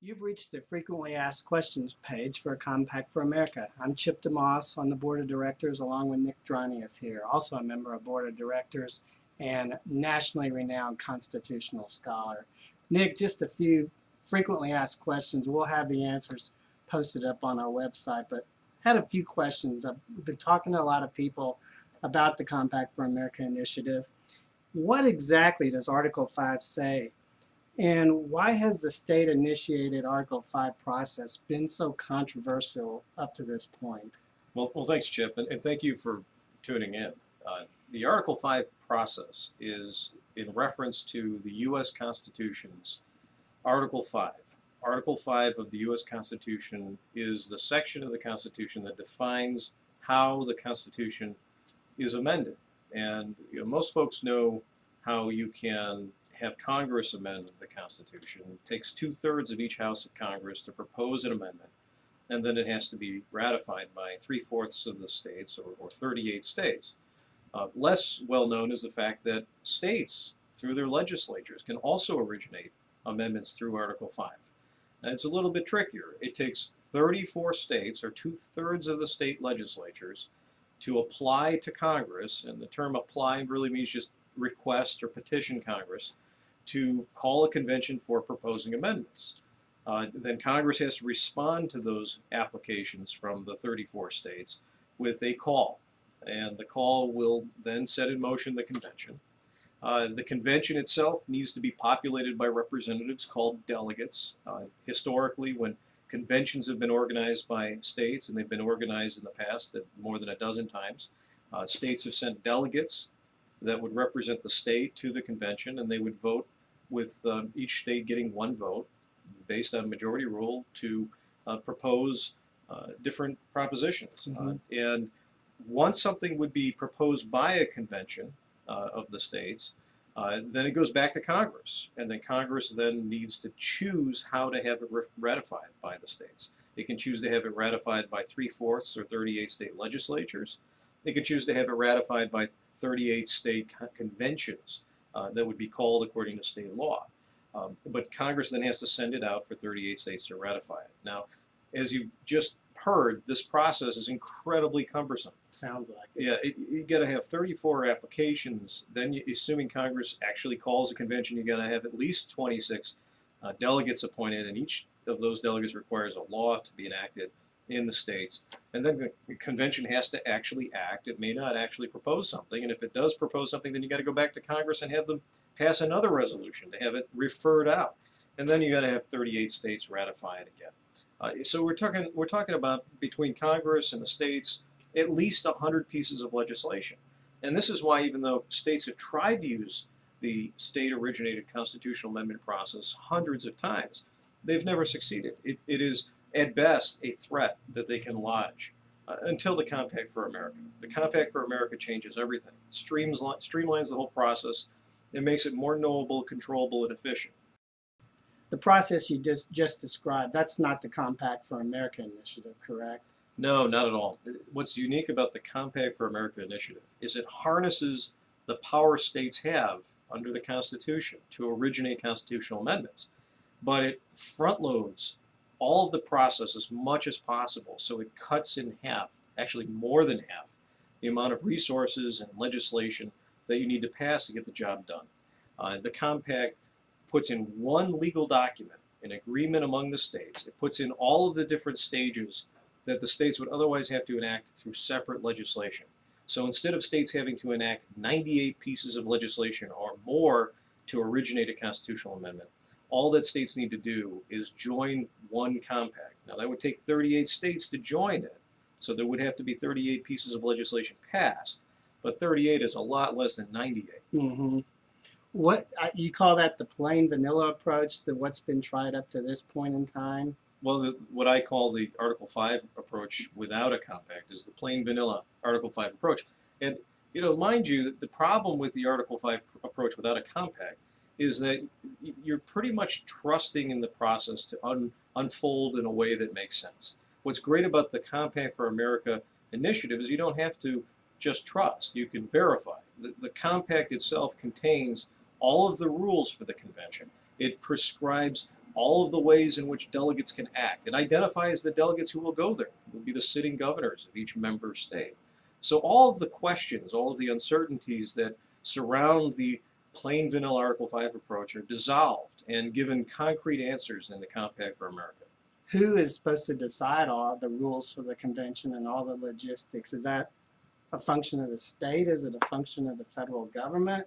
You've reached the Frequently Asked Questions page for Compact for America. I'm Chip DeMoss on the Board of Directors along with Nick Dronius here, also a member of Board of Directors and nationally renowned constitutional scholar. Nick, just a few frequently asked questions. We'll have the answers posted up on our website, but had a few questions. We've been talking to a lot of people about the Compact for America initiative. What exactly does Article 5 say? And why has the state-initiated Article 5 process been so controversial up to this point? Well, thanks, Chip, and thank you for tuning in. The Article 5 process is in reference to the U.S. Constitution's Article 5. Article 5 of the U.S. Constitution is the section of the Constitution that defines how the Constitution is amended. And most folks know how you can have Congress amend the Constitution. It takes 2/3 of each House of Congress to propose an amendment, and then it has to be ratified by 3/4 of the states, or 38 states. Less well known is the fact that states, through their legislatures, can also originate amendments through Article 5. And it's a little bit trickier. It takes 34 states, or 2/3 of the state legislatures, to apply to Congress, and the term apply really means just request or petition Congress to call a convention for proposing amendments. Then Congress has to respond to those applications from the 34 states with a call, and the call will then set in motion the convention. The convention itself needs to be populated by representatives called delegates. Historically, when conventions have been organized by states, and they've been organized in the past more than a dozen times, states have sent delegates that would represent the state to the convention, and they would vote with each state getting one vote based on majority rule to propose different propositions. And once something would be proposed by a convention of the states, then it goes back to Congress, and then Congress then needs to choose how to have it ratified by the states. It can choose to have it ratified by 3/4 or 38 state legislatures. They could choose to have it ratified by 38 state conventions that would be called according to state law. But Congress then has to send it out for 38 states to ratify it. Now, as you just heard, this process is incredibly cumbersome. Sounds like it. Yeah, you got to have 34 applications. Then, assuming Congress actually calls a convention, you got to have at least 26 delegates appointed, and each of those delegates requires a law to be enacted in the states. And then the convention has to actually act. It may not actually propose something, and if it does propose something, then you got to go back to Congress and have them pass another resolution to have it referred out. And then you got to have 38 states ratify it again. So we're talking about, between Congress and the states, at least 100 pieces of legislation. And this is why, even though states have tried to use the state-originated constitutional amendment process hundreds of times, they've never succeeded. It is, at best, a threat that they can lodge until the Compact for America. The Compact for America changes everything. Streamlines the whole process. It makes it more knowable, controllable, and efficient. The process you just described, that's not the Compact for America initiative, correct? No, not at all. What's unique about the Compact for America initiative is it harnesses the power states have under the Constitution to originate constitutional amendments, but it front loads all of the process as much as possible, so it cuts in half, actually more than half, the amount of resources and legislation that you need to pass to get the job done. The Compact puts in one legal document, an agreement among the states. It puts in all of the different stages that the states would otherwise have to enact through separate legislation. So instead of states having to enact 98 pieces of legislation or more to originate a constitutional amendment, all that states need to do is join one compact. Now, that would take 38 states to join it, so there would have to be 38 pieces of legislation passed, but 38 is a lot less than 98. Mm-hmm. What you call that the plain vanilla approach, what's been tried up to this point in time? Well, what I call the Article 5 approach without a compact is the plain vanilla Article 5 approach. And, mind you, the problem with the Article 5 approach without a compact is that you're pretty much trusting in the process to unfold in a way that makes sense. What's great about the Compact for America initiative is you don't have to just trust. You can verify. The compact itself contains all of the rules for the convention. It prescribes all of the ways in which delegates can act. It identifies the delegates who will go there. It will be the sitting governors of each member state. So all of the questions, all of the uncertainties that surround the plain vanilla Article 5 approach are dissolved and given concrete answers in the Compact for America. Who is supposed to decide all the rules for the convention and all the logistics? Is that a function of the state? Is it a function of the federal government?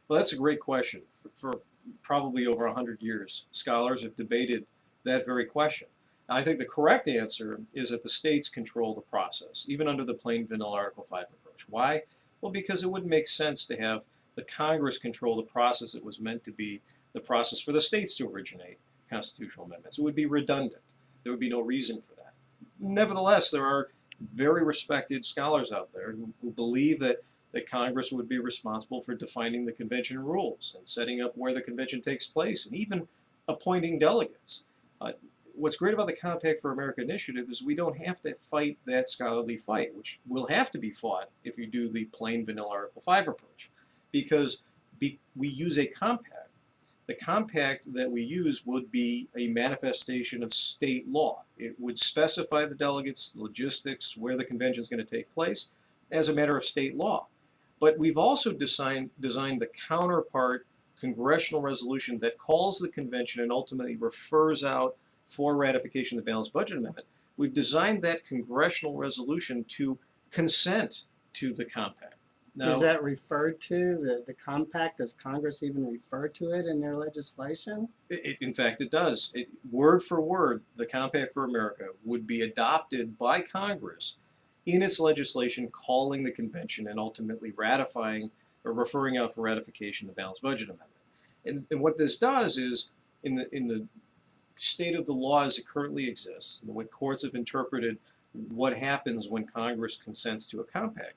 Well, that's a great question. For probably over 100 years, scholars have debated that very question. Now, I think the correct answer is that the states control the process, even under the plain vanilla Article 5 approach. Why? Well, because it wouldn't make sense to have the Congress control the process that was meant to be the process for the states to originate constitutional amendments. It would be redundant. There would be no reason for that. Nevertheless, there are very respected scholars out there who believe that Congress would be responsible for defining the convention rules and setting up where the convention takes place and even appointing delegates. What's great about the Compact for America initiative is we don't have to fight that scholarly fight, which will have to be fought if you do the plain vanilla Article 5 approach, because we use a compact. The compact that we use would be a manifestation of state law. It would specify the delegates, the logistics, where the convention is going to take place as a matter of state law. But we've also designed the counterpart congressional resolution that calls the convention and ultimately refers out for ratification of the Balanced Budget Amendment. We've designed that congressional resolution to consent to the compact. Now, is that referred to, the compact? Does Congress even refer to it in their legislation? In fact, it does. Word for word, the Compact for America would be adopted by Congress in its legislation calling the convention and ultimately ratifying or referring out for ratification the Balanced Budget Amendment. And what this does is, in the state of the law as it currently exists, and when courts have interpreted what happens when Congress consents to a compact,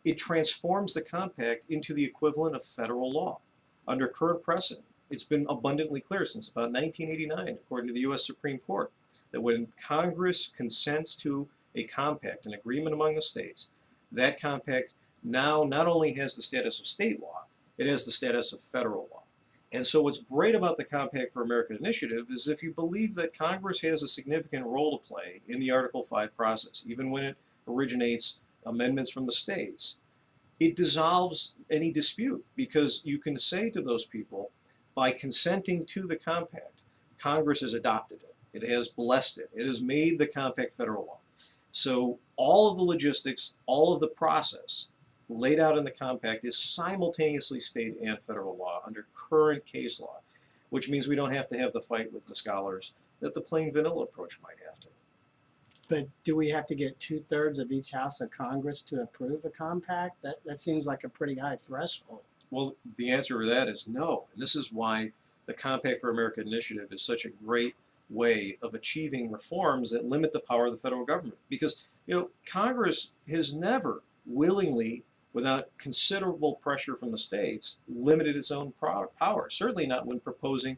it transforms the compact into the equivalent of federal law. Under current precedent, it's been abundantly clear since about 1989, according to the U.S. Supreme Court, that when Congress consents to a compact, an agreement among the states, that compact now not only has the status of state law, it has the status of federal law. And so what's great about the Compact for America initiative is if you believe that Congress has a significant role to play in the Article 5 process, even when it originates amendments from the states, it dissolves any dispute, because you can say to those people, by consenting to the compact, Congress has adopted it. It has blessed it. It has made the compact federal law. So all of the logistics, all of the process laid out in the compact is simultaneously state and federal law under current case law, which means we don't have to have the fight with the scholars that the plain vanilla approach might have to. But do we have to get 2/3 of each house of Congress to approve a compact? That seems like a pretty high threshold. Well, the answer to that is no. And this is why the Compact for America initiative is such a great way of achieving reforms that limit the power of the federal government. Because, Congress has never willingly, without considerable pressure from the states, limited its own power, certainly not when proposing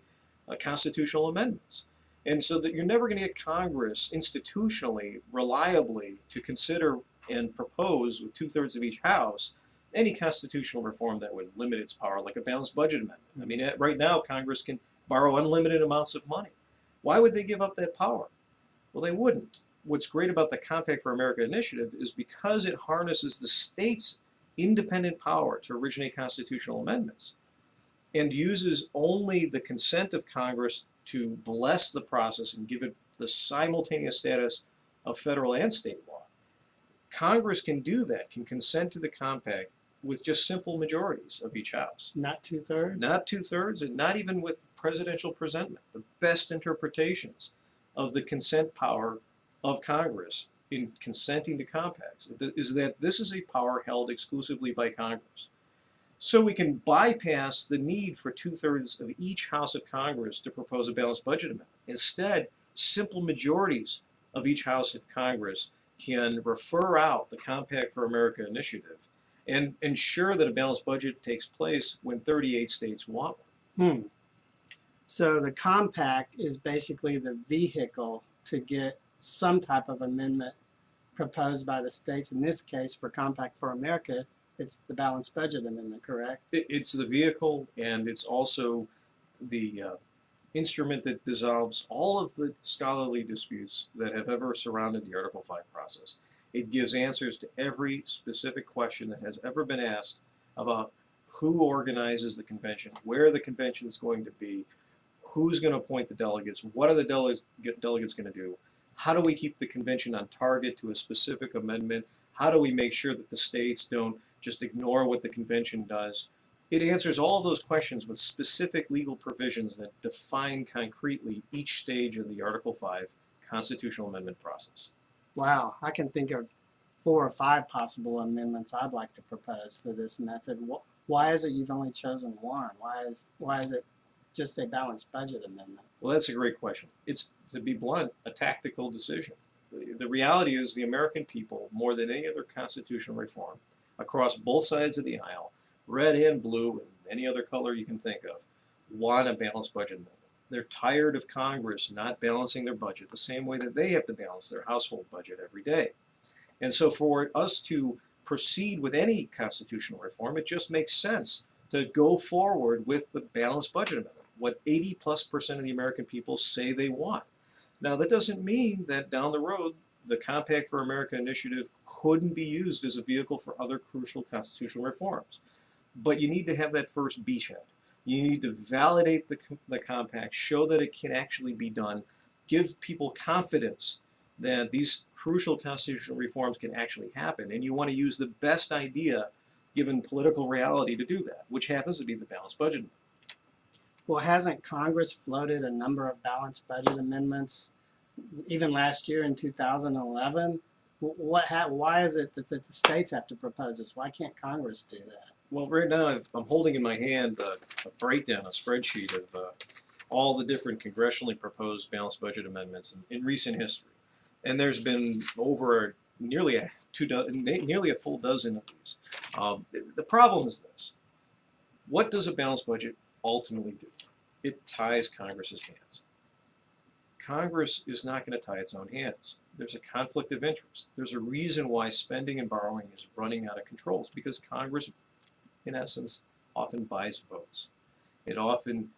constitutional amendments. And so that you're never going to get Congress institutionally, reliably, to consider and propose with 2/3 of each house any constitutional reform that would limit its power, like a balanced budget amendment. I mean, right now, Congress can borrow unlimited amounts of money. Why would they give up that power? Well, they wouldn't. What's great about the Compact for America initiative is because it harnesses the states' independent power to originate constitutional amendments and uses only the consent of Congress to bless the process and give it the simultaneous status of federal and state law. Congress can do that, can consent to the compact with just simple majorities of each house. Not 2/3? Not 2/3, and not even with presidential presentment. The best interpretations of the consent power of Congress in consenting to compacts is that this is a power held exclusively by Congress. So we can bypass the need for 2/3 of each House of Congress to propose a balanced budget amendment. Instead, simple majorities of each House of Congress can refer out the Compact for America initiative and ensure that a balanced budget takes place when 38 states want one. So the compact is basically the vehicle to get some type of amendment proposed by the states. In this case, for Compact for America, it's the balanced budget amendment, correct? It's the vehicle, and it's also the instrument that dissolves all of the scholarly disputes that have ever surrounded the Article 5 process. It gives answers to every specific question that has ever been asked about who organizes the convention, where the convention is going to be, who's going to appoint the delegates, what are the delegates going to do, how do we keep the convention on target to a specific amendment, how do we make sure that the states don't just ignore what the convention does. It answers all of those questions with specific legal provisions that define concretely each stage of the Article 5 constitutional amendment process. Wow, I can think of 4 or 5 possible amendments I'd like to propose to this method. Why is it you've only chosen one? Why is it just a balanced budget amendment? Well, that's a great question. It's, to be blunt, a tactical decision. The reality is the American people, more than any other constitutional reform, across both sides of the aisle, red and blue and any other color you can think of, want a balanced budget amendment. They're tired of Congress not balancing their budget the same way that they have to balance their household budget every day. And so for us to proceed with any constitutional reform, it just makes sense to go forward with the balanced budget amendment, what 80+% of the American people say they want. Now, that doesn't mean that down the road, the Compact for America initiative couldn't be used as a vehicle for other crucial constitutional reforms. But you need to have that first beachhead. You need to validate the compact, show that it can actually be done, give people confidence that these crucial constitutional reforms can actually happen. And you want to use the best idea, given political reality, to do that, which happens to be the balanced budget. Well, hasn't Congress floated a number of balanced budget amendments, even last year in 2011? Why is it that the states have to propose this? Why can't Congress do that? Well, right now I'm holding in my hand a breakdown, a spreadsheet of all the different congressionally proposed balanced budget amendments in recent history. And there's been over nearly a full dozen of these. The problem is this. What does a balanced budget ultimately do? It ties Congress's hands. Congress is not going to tie its own hands. There's a conflict of interest. There's a reason why spending and borrowing is running out of control. It's because Congress, in essence, often buys votes. It often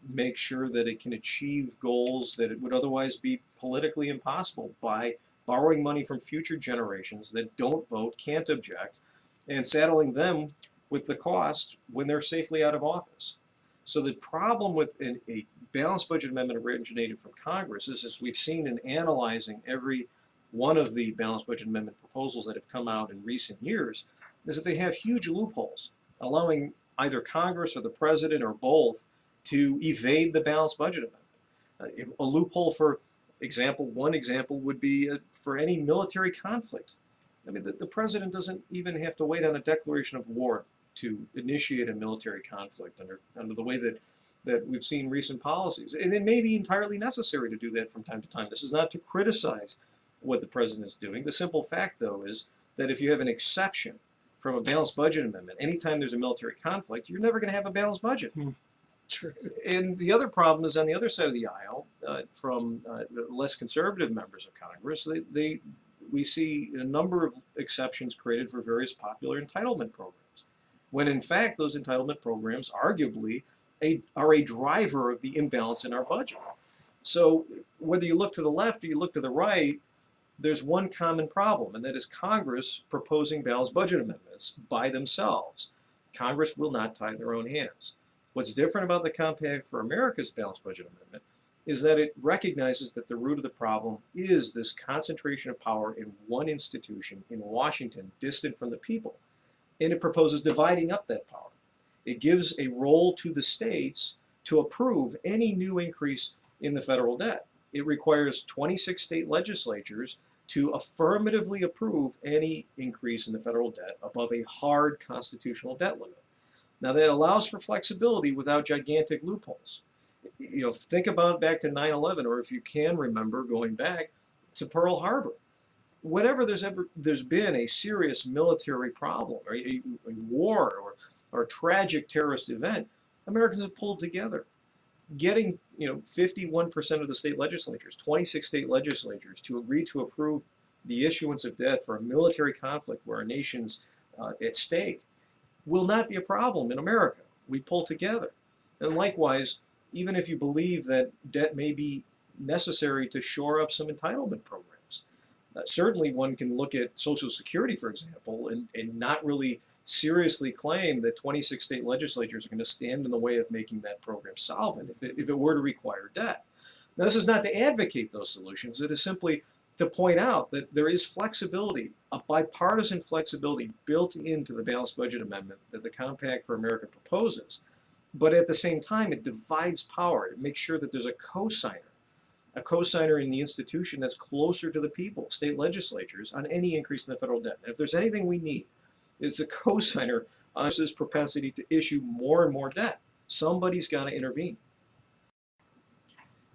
makes sure that it can achieve goals that it would otherwise be politically impossible by borrowing money from future generations that don't vote, can't object, and saddling them with the cost when they're safely out of office. So the problem with a balanced budget amendment originated from Congress is, as we've seen in analyzing every one of the balanced budget amendment proposals that have come out in recent years, is that they have huge loopholes, allowing either Congress or the president or both to evade the balanced budget amendment. If a loophole, for example, one example would be for any military conflict. I mean, the president doesn't even have to wait on a declaration of war to initiate a military conflict under the way that we've seen recent policies. And it may be entirely necessary to do that from time to time. This is not to criticize what the president is doing. The simple fact, though, is that if you have an exception from a balanced budget amendment, anytime there's a military conflict, you're never going to have a balanced budget. True. And the other problem is on the other side of the aisle, from the less conservative members of Congress, we see a number of exceptions created for various popular entitlement programs, when in fact those entitlement programs arguably are a driver of the imbalance in our budget. So whether you look to the left or you look to the right, there's one common problem, and that is Congress proposing balanced budget amendments by themselves. Congress will not tie their own hands. What's different about the Compact for America's balanced budget amendment is that it recognizes that the root of the problem is this concentration of power in one institution in Washington, distant from the people. And it proposes dividing up that power. It gives a role to the states to approve any new increase in the federal debt. It requires 26 state legislatures to affirmatively approve any increase in the federal debt above a hard constitutional debt limit. Now, that allows for flexibility without gigantic loopholes. You know, think about back to 9/11, or if you can remember going back to Pearl Harbor. Whenever there's been a serious military problem, or a war, or a tragic terrorist event, Americans have pulled together. Getting 51% of the state legislatures, 26 state legislatures, to agree to approve the issuance of debt for a military conflict where a nation's at stake will not be a problem in America. We pull together. And likewise, even if you believe that debt may be necessary to shore up some entitlement programs. Certainly one can look at Social Security, for example, and not really seriously claim that 26 state legislatures are going to stand in the way of making that program solvent if it were to require debt. Now, this is not to advocate those solutions. It is simply to point out that there is flexibility, a bipartisan flexibility built into the balanced budget amendment that the Compact for America proposes. But at the same time, it divides power. It makes sure that there's a co-signer in the institution that's closer to the people, state legislatures, on any increase in the federal debt. And if there's anything we need, it's a co-signer on this propensity to issue more and more debt. Somebody's got to intervene.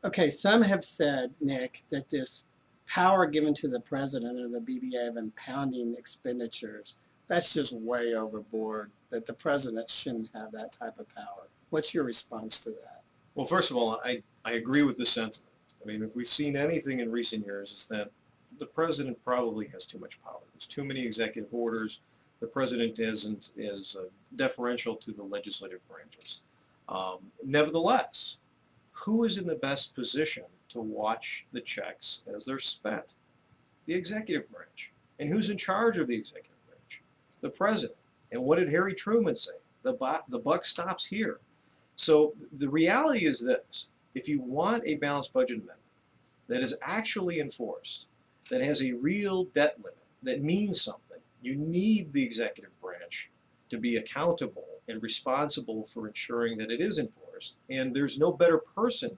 Okay, some have said, Nick, that this power given to the president of the BBA of impounding expenditures, that's just way overboard, that the president shouldn't have that type of power. What's your response to that? Well, first of all, I agree with the sentiment. I mean, if we've seen anything in recent years, is that the president probably has too much power. There's too many executive orders. The president is deferential to the legislative branches. Nevertheless, who is in the best position to watch the checks as they're spent? The executive branch. And who's in charge of the executive branch? The president. And what did Harry Truman say? The buck stops here. So the reality is this. If you want a balanced budget amendment that is actually enforced, that has a real debt limit, that means something, you need the executive branch to be accountable and responsible for ensuring that it is enforced. And there's no better person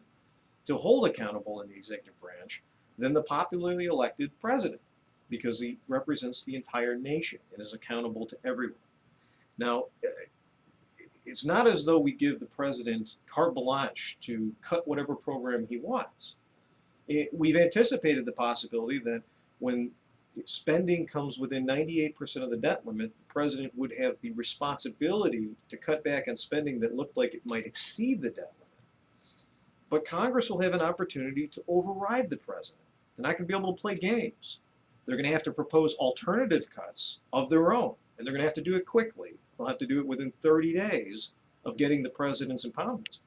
to hold accountable in the executive branch than the popularly elected president, because he represents the entire nation and is accountable to everyone. Now, it's not as though we give the president carte blanche to cut whatever program he wants. We've anticipated the possibility that when spending comes within 98% of the debt limit, the president would have the responsibility to cut back on spending that looked like it might exceed the debt limit. But Congress will have an opportunity to override the president. They're not going to be able to play games. They're going to have to propose alternative cuts of their own, and they're going to have to do it quickly. They'll have to do it within 30 days of getting the president's impoundments.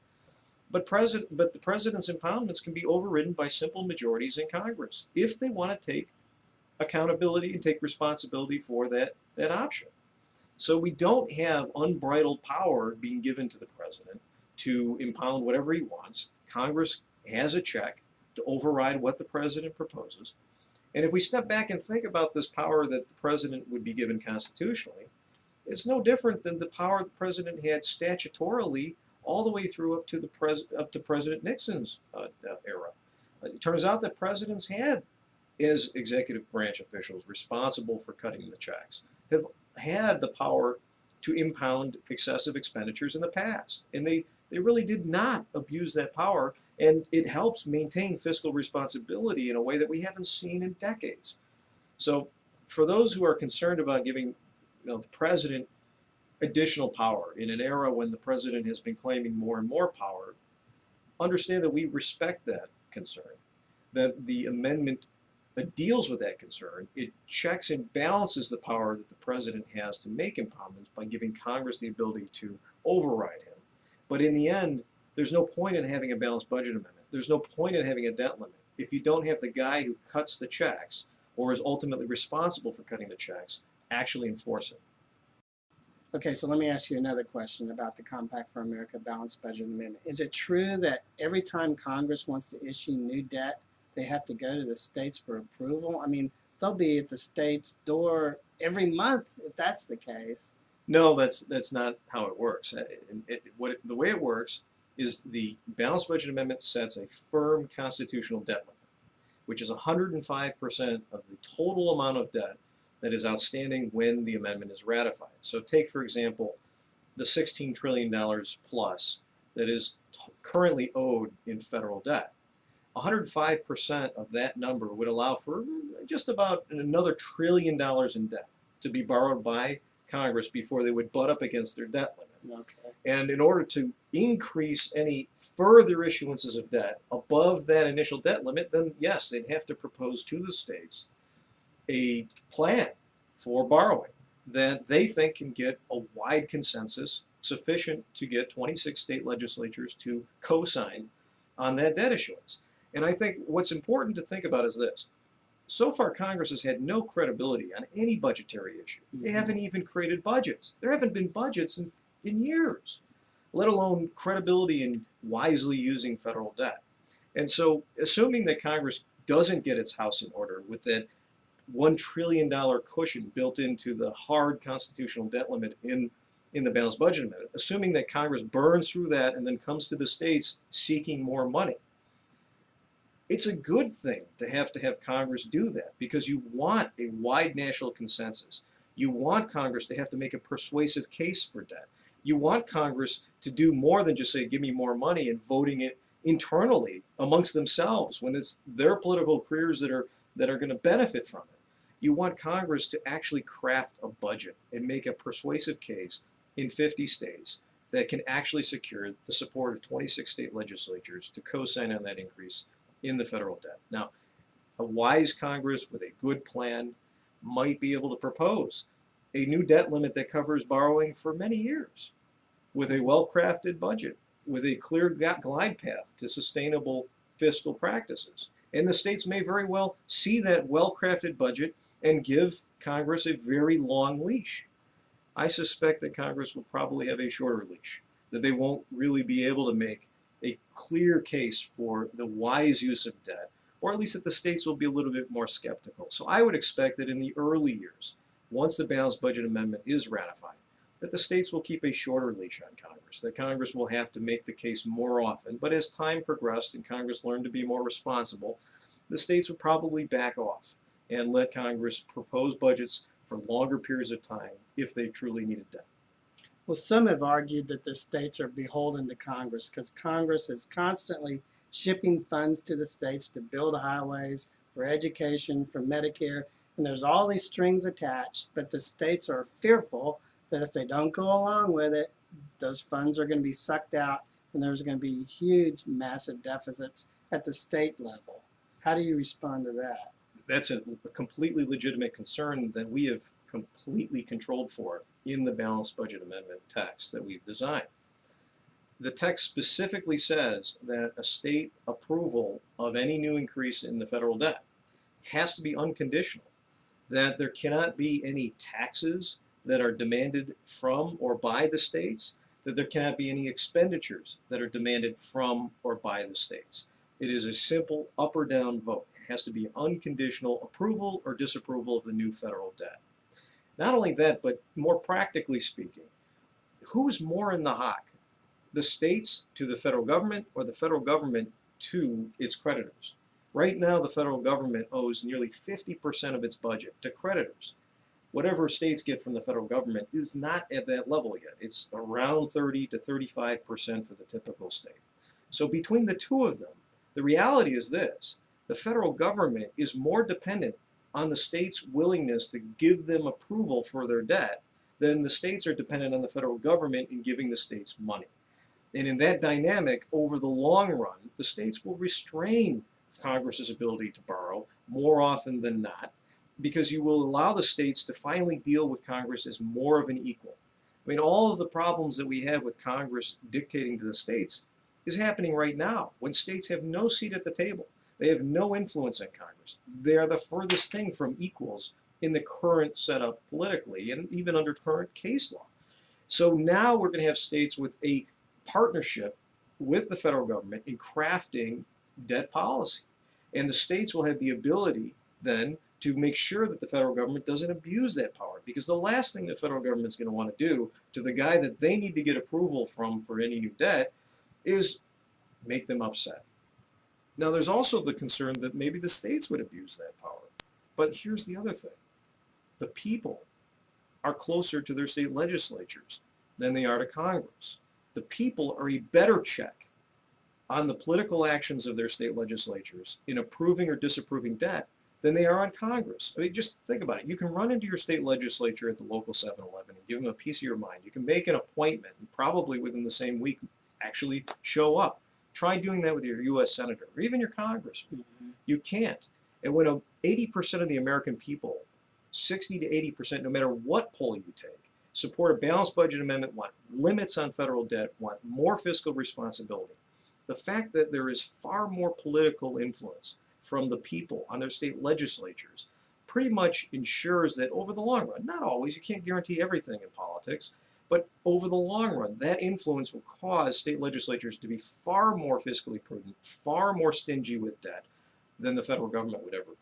But the president's impoundments can be overridden by simple majorities in Congress if they want to take accountability and take responsibility for that option. So we don't have unbridled power being given to the president to impound whatever he wants. Congress has a check to override what the president proposes. And if we step back and think about this power that the president would be given constitutionally, it's no different than the power the president had statutorily all the way through up to President Nixon's era. It turns out that presidents had, as executive branch officials responsible for cutting the checks, have had the power to impound excessive expenditures in the past. And they really did not abuse that power, and it helps maintain fiscal responsibility in a way that we haven't seen in decades. So for those who are concerned about giving the president additional power in an era when the president has been claiming more and more power, understand that we respect that concern, that the amendment deals with that concern. It checks and balances the power that the president has to make impoundments by giving Congress the ability to override him. But in the end, there's no point in having a balanced budget amendment. There's no point in having a debt limit if you don't have the guy who cuts the checks or is ultimately responsible for cutting the checks actually enforce it. Okay, so let me ask you another question about the Compact for America Balanced Budget Amendment. Is it true that every time Congress wants to issue new debt, they have to go to the states for approval? I mean, they'll be at the state's door every month if that's the case. No, that's not how it works. The way it works is the Balanced Budget Amendment sets a firm constitutional debt limit, which is 105% of the total amount of debt that is outstanding when the amendment is ratified. So take, for example, the $16 trillion plus that is currently owed in federal debt. 105% of that number would allow for just about another $1 trillion in debt to be borrowed by Congress before they would butt up against their debt limit. Okay. And in order to increase any further issuances of debt above that initial debt limit, then yes, they'd have to propose to the states a plan for borrowing that they think can get a wide consensus sufficient to get 26 state legislatures to co-sign on that debt issuance. And I think what's important to think about is this. So far, Congress has had no credibility on any budgetary issue. They haven't even created budgets. There haven't been budgets in years, let alone credibility in wisely using federal debt. And so, assuming that Congress doesn't get its house in order with that $1 trillion cushion built into the hard constitutional debt limit in the balanced budget amendment, assuming that Congress burns through that and then comes to the states seeking more money, it's a good thing to have Congress do that, because you want a wide national consensus. You want Congress to have to make a persuasive case for debt. You want Congress to do more than just say, give me more money, and voting it internally amongst themselves when it's their political careers that are going to benefit from it. You want Congress to actually craft a budget and make a persuasive case in 50 states that can actually secure the support of 26 state legislatures to co-sign on that increase in the federal debt. Now, a wise Congress with a good plan might be able to propose a new debt limit that covers borrowing for many years, with a well-crafted budget, with a clear glide path to sustainable fiscal practices. And the states may very well see that well-crafted budget and give Congress a very long leash. I suspect that Congress will probably have a shorter leash, that they won't really be able to make a clear case for the wise use of debt, or at least that the states will be a little bit more skeptical. So I would expect that in the early years, once the balanced budget amendment is ratified, that the states will keep a shorter leash on Congress, that Congress will have to make the case more often. But as time progressed and Congress learned to be more responsible, the states would probably back off and let Congress propose budgets for longer periods of time if they truly needed debt. Well, some have argued that the states are beholden to Congress because Congress is constantly shipping funds to the states to build highways, for education, for Medicare, and there's all these strings attached, but the states are fearful that if they don't go along with it, those funds are going to be sucked out and there's going to be huge, massive deficits at the state level. How do you respond to that? That's a completely legitimate concern that we have completely controlled for in the balanced budget amendment text that we've designed. The text specifically says that a state approval of any new increase in the federal debt has to be unconditional, that there cannot be any taxes that are demanded from or by the states, that there cannot be any expenditures that are demanded from or by the states. It is a simple up or down vote. It has to be unconditional approval or disapproval of the new federal debt. Not only that, but more practically speaking, who's more in the hock? The states to the federal government, or the federal government to its creditors? Right now, the federal government owes nearly 50% of its budget to creditors. Whatever states get from the federal government is not at that level yet. It's around 30 to 35% for the typical state. So between the two of them, the reality is this: the federal government is more dependent on the states' willingness to give them approval for their debt than the states are dependent on the federal government in giving the states money. And in that dynamic, over the long run, the states will restrain Congress's ability to borrow more often than not, because you will allow the states to finally deal with Congress as more of an equal. I mean, all of the problems that we have with Congress dictating to the states is happening right now, when states have no seat at the table. They have no influence on Congress. They are the furthest thing from equals in the current setup politically, and even under current case law. So now we're going to have states with a partnership with the federal government in crafting debt policy. And the states will have the ability then to make sure that the federal government doesn't abuse that power, because the last thing the federal government's going to want to do to the guy that they need to get approval from for any new debt is make them upset. Now, there's also the concern that maybe the states would abuse that power. But here's the other thing. The people are closer to their state legislatures than they are to Congress. The people are a better check on the political actions of their state legislatures in approving or disapproving debt than they are on Congress. I mean, just think about it. You can run into your state legislature at the local 7-Eleven and give them a piece of your mind. You can make an appointment and probably within the same week actually show up. Try doing that with your U.S. senator or even your congressman. You can't. And when 80% of the American people, 60 to 80%, no matter what poll you take, support a balanced budget amendment, want limits on federal debt, want more fiscal responsibility. The fact that there is far more political influence from the people on their state legislatures pretty much ensures that over the long run, not always, you can't guarantee everything in politics, but over the long run, that influence will cause state legislatures to be far more fiscally prudent, far more stingy with debt than the federal government would ever be.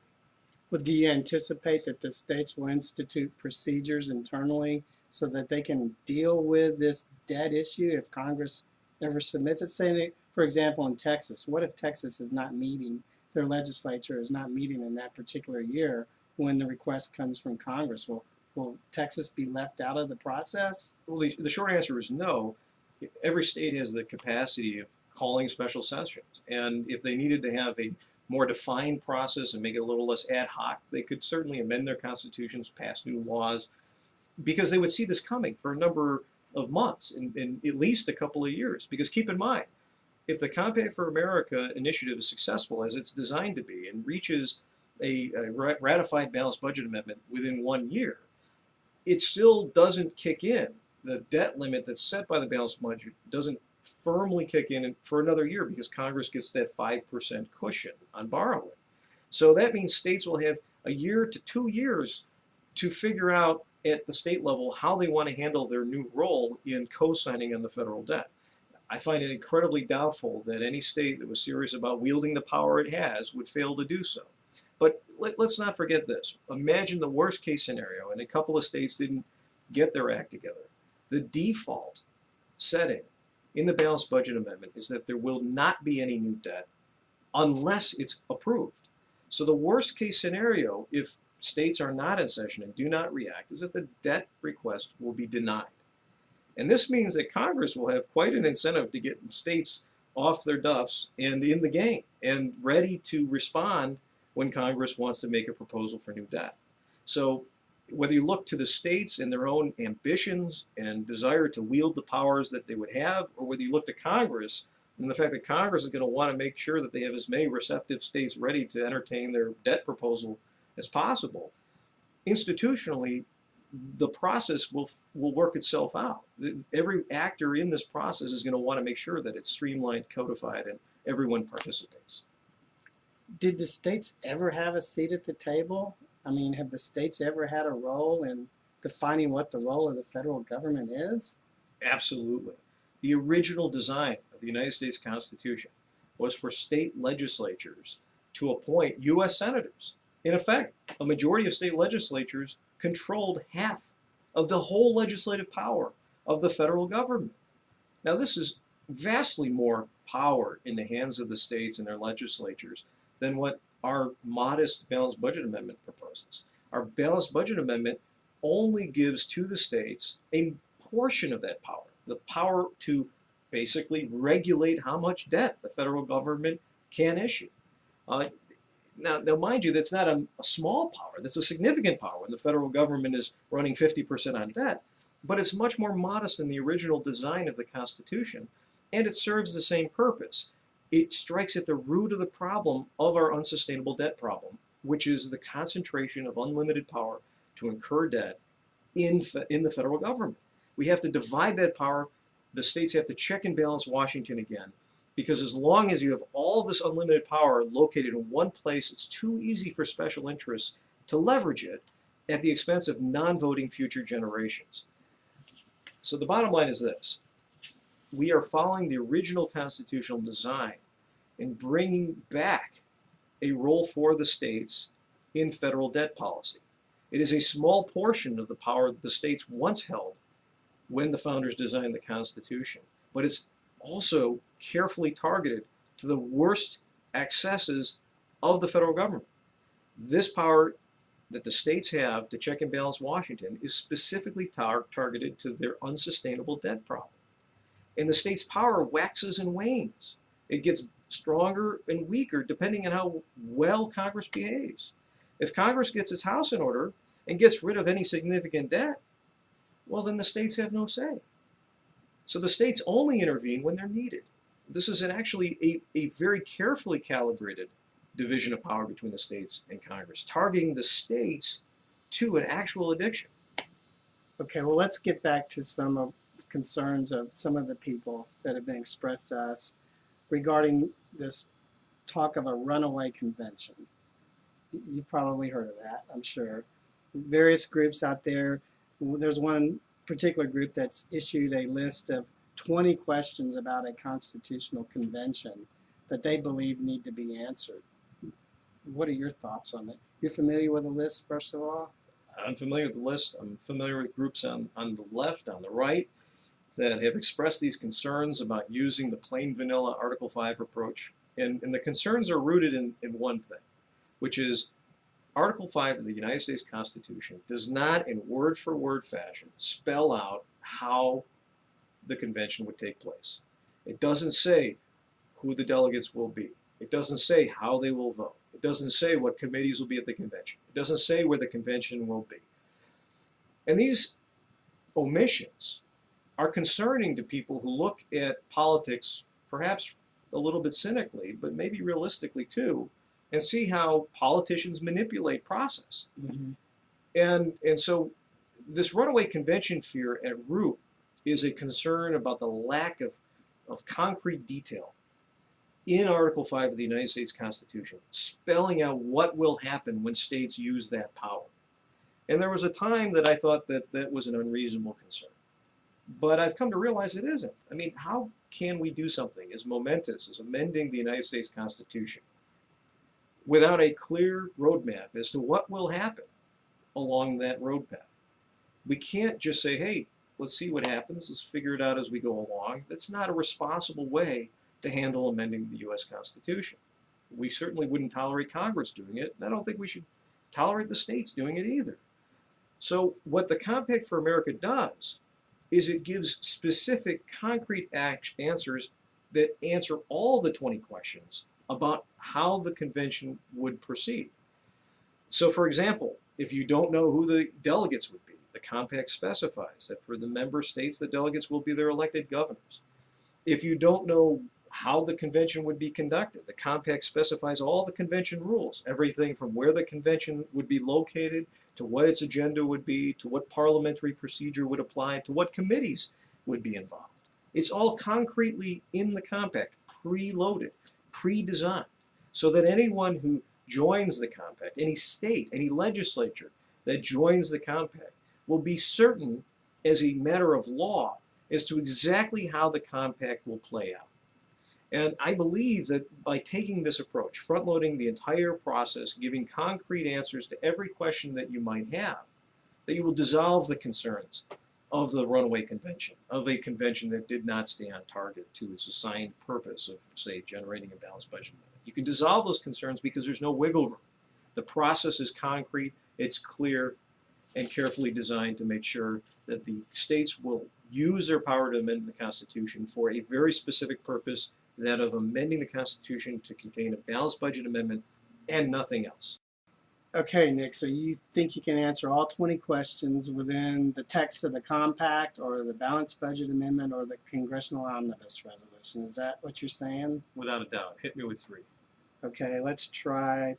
Well, do you anticipate that the states will institute procedures internally so that they can deal with this debt issue if Congress ever submits it? Say, for example, in Texas, what if Texas is not meeting, their legislature is not meeting in that particular year when the request comes from Congress? Will Texas be left out of the process? Well, the short answer is no. Every state has the capacity of calling special sessions, and if they needed to have a more defined process and make it a little less ad hoc, they could certainly amend their constitutions, pass new laws, because they would see this coming for a number of months, in at least a couple of years. Because keep in mind, if the Compact for America initiative is successful as it's designed to be and reaches a ratified balanced budget amendment within 1 year, it still doesn't kick in. The debt limit that's set by the balanced budget doesn't firmly kick in for another year because Congress gets that 5% cushion on borrowing. So that means states will have a year to 2 years to figure out at the state level how they want to handle their new role in co-signing on the federal debt. I find it incredibly doubtful that any state that was serious about wielding the power it has would fail to do so. But let's not forget this. Imagine the worst case scenario, and a couple of states didn't get their act together. The default setting in the balanced budget amendment is that there will not be any new debt unless it's approved. So the worst case scenario, if states are not in session and do not react, is that the debt request will be denied. And this means that Congress will have quite an incentive to get states off their duffs and in the game and ready to respond when Congress wants to make a proposal for new debt. So whether you look to the states and their own ambitions and desire to wield the powers that they would have, or whether you look to Congress and the fact that Congress is going to want to make sure that they have as many receptive states ready to entertain their debt proposal as possible, institutionally, the process will work itself out. Every actor in this process is going to want to make sure that it's streamlined, codified, and everyone participates. Did the states ever have a seat at the table? I mean, have the states ever had a role in defining what the role of the federal government is? Absolutely. The original design of the United States Constitution was for state legislatures to appoint U.S. senators. In effect, a majority of state legislatures controlled half of the whole legislative power of the federal government. Now, this is vastly more power in the hands of the states and their legislatures than what our modest balanced budget amendment proposes. Our balanced budget amendment only gives to the states a portion of that power, the power to basically regulate how much debt the federal government can issue. Now, mind you, that's not a small power. That's a significant power when the federal government is running 50% on debt. But it's much more modest than the original design of the Constitution, and it serves the same purpose. It strikes at the root of the problem of our unsustainable debt problem, which is the concentration of unlimited power to incur debt in the federal government. We have to divide that power. The states have to check and balance Washington again, because as long as you have all this unlimited power located in one place, it's too easy for special interests to leverage it at the expense of non-voting future generations. So the bottom line is this. We are following the original constitutional design in bringing back a role for the states in federal debt policy. It is a small portion of the power that the states once held when the founders designed the Constitution, but it's also carefully targeted to the worst excesses of the federal government. This power that the states have to check and balance Washington is specifically targeted to their unsustainable debt problem. And the state's power waxes and wanes. It gets stronger and weaker depending on how well Congress behaves. If Congress gets its house in order and gets rid of any significant debt, well, then the states have no say. So the states only intervene when they're needed. This is actually a very carefully calibrated division of power between the states and Congress, targeting the states to an actual addiction. Okay, well, let's get back to some of concerns of some of the people that have been expressed to us regarding this talk of a runaway convention. You've probably heard of that, I'm sure. Various groups out there. There's one particular group that's issued a list of 20 questions about a constitutional convention that they believe need to be answered. What are your thoughts on it? You're familiar with the list, first of all? I'm familiar with the list. I'm familiar with groups on the left, on the right, that have expressed these concerns about using the plain vanilla Article 5 approach. And the concerns are rooted in one thing, which is Article 5 of the United States Constitution does not, in word-for-word fashion, spell out how the convention would take place. It doesn't say who the delegates will be. It doesn't say how they will vote. It doesn't say what committees will be at the convention. It doesn't say where the convention will be. And these omissions are concerning to people who look at politics perhaps a little bit cynically, but maybe realistically too, and see how politicians manipulate process. Mm-hmm. And so this runaway convention fear at root is a concern about the lack of concrete detail in Article 5 of the United States Constitution, spelling out what will happen when states use that power. And there was a time that I thought that that was an unreasonable concern. But I've come to realize it isn't. I mean, how can we do something as momentous as amending the United States Constitution without a clear roadmap as to what will happen along that road path? We can't just say, hey, let's see what happens, let's figure it out as we go along. That's not a responsible way to handle amending the U.S. Constitution. We certainly wouldn't tolerate Congress doing it, and I don't think we should tolerate the states doing it either. So what the Compact for America does is it gives specific, concrete answers that answer all the 20 questions about how the convention would proceed. So for example, if you don't know who the delegates would be, the Compact specifies that for the member states, the delegates will be their elected governors. If you don't know how the convention would be conducted, the Compact specifies all the convention rules, everything from where the convention would be located, to what its agenda would be, to what parliamentary procedure would apply, to what committees would be involved. It's all concretely in the Compact, preloaded, pre-designed, so that anyone who joins the Compact, any state, any legislature that joins the Compact, will be certain as a matter of law as to exactly how the Compact will play out. And I believe that by taking this approach, front-loading the entire process, giving concrete answers to every question that you might have, that you will dissolve the concerns of the runaway convention, of a convention that did not stay on target to its assigned purpose of, say, generating a balanced budget amendment. You can dissolve those concerns because there's no wiggle room. The process is concrete, it's clear, and carefully designed to make sure that the states will use their power to amend the Constitution for a very specific purpose, that of amending the Constitution to contain a balanced budget amendment and nothing else. Okay, Nick, so you think you can answer all 20 questions within the text of the compact or the balanced budget amendment or the congressional omnibus resolution. Is that what you're saying? Without a doubt. Hit me with 3. Okay, let's try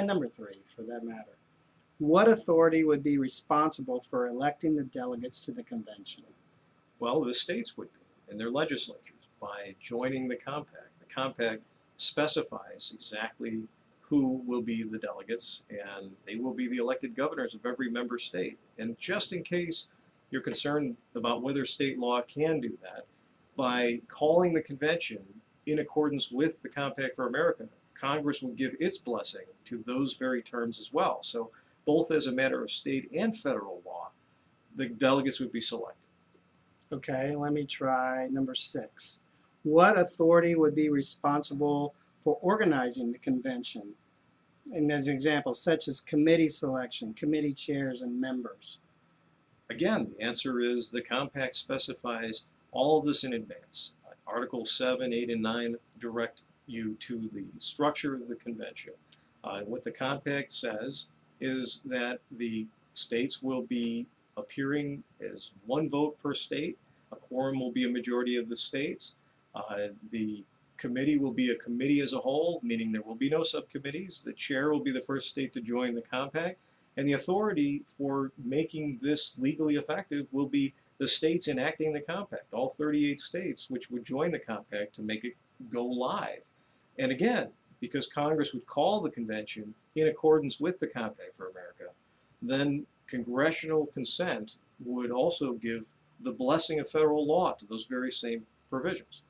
number 3 for that matter. What authority would be responsible for electing the delegates to the convention? Well, the states would be, and their legislatures, by joining the Compact. The Compact specifies exactly who will be the delegates, and they will be the elected governors of every member state. And just in case you're concerned about whether state law can do that, by calling the convention in accordance with the Compact for America, Congress will give its blessing to those very terms as well. So both as a matter of state and federal law, the delegates would be selected. Okay, let me try number 6. What authority would be responsible for organizing the convention? And as an example, such as committee selection, committee chairs, and members. Again, the answer is the Compact specifies all of this in advance. Article 7, 8, and 9 direct you to the structure of the convention. What the Compact says is that the states will be appearing as one vote per state. A quorum will be a majority of the states. The committee will be a committee as a whole, meaning there will be no subcommittees. The chair will be the first state to join the Compact, And the authority for making this legally effective will be the states enacting the compact, all 38 states which would join the compact to make it go live. And again, because Congress would call the convention in accordance with the Compact for America, then congressional consent would also give the blessing of federal law to those very same provisions.